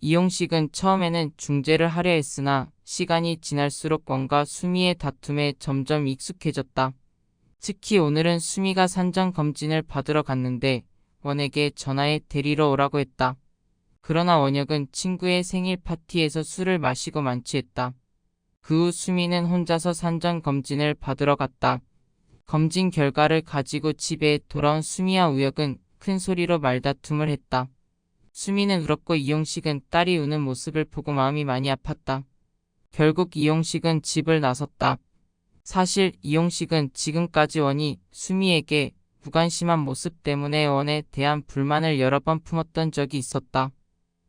이용식은 처음에는 중재를 하려 했으나 시간이 지날수록 원과 수미의 다툼에 점점 익숙해졌다. 특히 오늘은 수미가 산전 검진을 받으러 갔는데 원에게 전화해 데리러 오라고 했다. 그러나 원혁은 친구의 생일 파티에서 술을 마시고 만취했다. 그 후 수미는 혼자서 산전 검진을 받으러 갔다. 검진 결과를 가지고 집에 돌아온 수미와 우혁은 큰 소리로 말다툼을 했다. 수미는 울었고 이용식은 딸이 우는 모습을 보고 마음이 많이 아팠다. 결국 이용식은 집을 나섰다. 사실 이용식은 지금까지 원이 수미에게 무관심한 모습 때문에 원에 대한 불만을 여러 번 품었던 적이 있었다.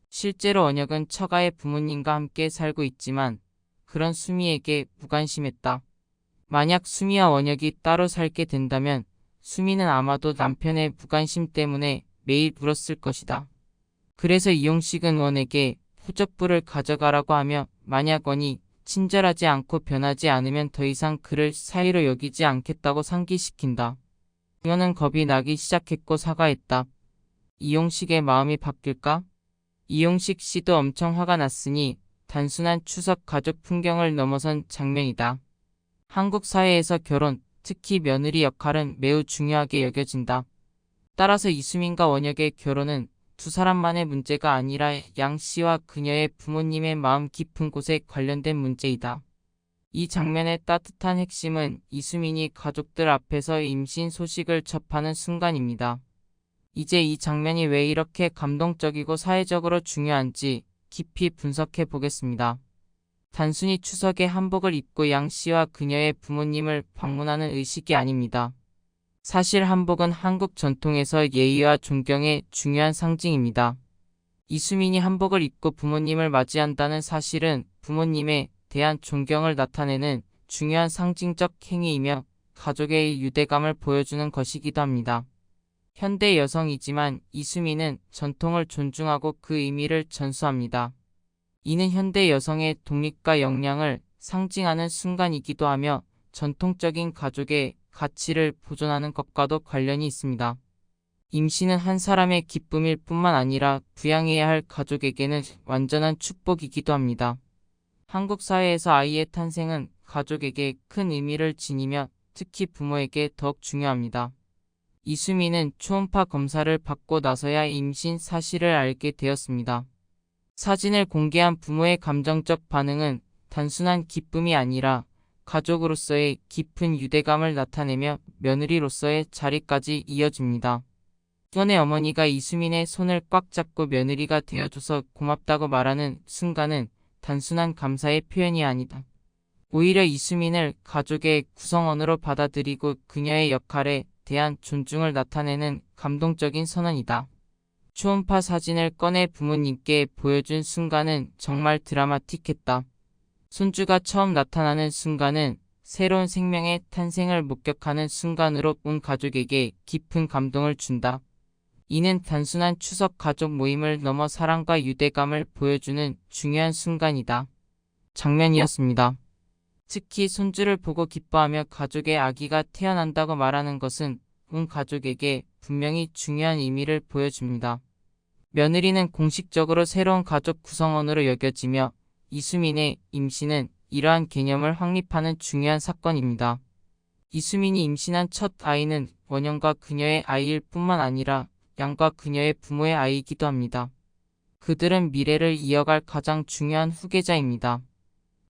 실제로 원혁은 처가의 부모님과 함께 살고 있지만 그런 수미에게 무관심했다. 만약 수미와 원혁이 따로 살게 된다면 수미는 아마도 남편의 무관심 때문에 매일 울었을 것이다. 그래서 이용식은 원에게 후적부를 가져가라고 하며 만약 원이 친절하지 않고 변하지 않으면 더 이상 그를 사이로 여기지 않겠다고 상기시킨다. 원은 겁이 나기 시작했고 사과했다. 이용식의 마음이 바뀔까? 이용식 씨도 엄청 화가 났으니 단순한 추석 가족 풍경을 넘어선 장면이다. 한국 사회에서 결혼, 특히 며느리 역할은 매우 중요하게 여겨진다. 따라서 이수민과 원혁의 결혼은 두 사람만의 문제가 아니라 양 씨와 그녀의 부모님의 마음 깊은 곳에 관련된 문제이다. 이 장면의 따뜻한 핵심은 이수민이 가족들 앞에서 임신 소식을 접하는 순간입니다. 이제 이 장면이 왜 이렇게 감동적이고 사회적으로 중요한지 깊이 분석해 보겠습니다. 단순히 추석에 한복을 입고 양 씨와 그녀의 부모님을 방문하는 의식이 아닙니다. 사실 한복은 한국 전통에서 예의와 존경의 중요한 상징입니다. 이수민이 한복을 입고 부모님을 맞이한다는 사실은 부모님에 대한 존경을 나타내는 중요한 상징적 행위이며 가족의 유대감을 보여주는 것이기도 합니다. 현대 여성이지만 이수민은 전통을 존중하고 그 의미를 전수합니다. 이는 현대 여성의 독립과 역량을 상징하는 순간이기도 하며 전통적인 가족의 가치를 보존하는 것과도 관련이 있습니다. 임신은 한 사람의 기쁨일 뿐만 아니라 부양해야 할 가족에게는 완전한 축복이기도 합니다. 한국 사회에서 아이의 탄생은 가족에게 큰 의미를 지니며 특히 부모에게 더욱 중요합니다. 이수민은 초음파 검사를 받고 나서야 임신 사실을 알게 되었습니다. 사진을 공개한 부모의 감정적 반응은 단순한 기쁨이 아니라 가족으로서의 깊은 유대감을 나타내며 며느리로서의 자리까지 이어집니다. 원의 어머니가 이수민의 손을 꽉 잡고 며느리가 되어줘서 고맙다고 말하는 순간은 단순한 감사의 표현이 아니다. 오히려 이수민을 가족의 구성원으로 받아들이고 그녀의 역할에 대한 존중을 나타내는 감동적인 선언이다. 초음파 사진을 꺼내 부모님께 보여준 순간은 정말 드라마틱했다. 손주가 처음 나타나는 순간은 새로운 생명의 탄생을 목격하는 순간으로 온 가족에게 깊은 감동을 준다. 이는 단순한 추석 가족 모임을 넘어 사랑과 유대감을 보여주는 중요한 순간이다. 장면이었습니다. 특히 손주를 보고 기뻐하며 가족의 아기가 태어난다고 말하는 것은 온 가족에게 분명히 중요한 의미를 보여줍니다. 며느리는 공식적으로 새로운 가족 구성원으로 여겨지며 이수민의 임신은 이러한 개념을 확립하는 중요한 사건입니다. 이수민이 임신한 첫 아이는 원영과 그녀의 아이일 뿐만 아니라 양과 그녀의 부모의 아이이기도 합니다. 그들은 미래를 이어갈 가장 중요한 후계자입니다.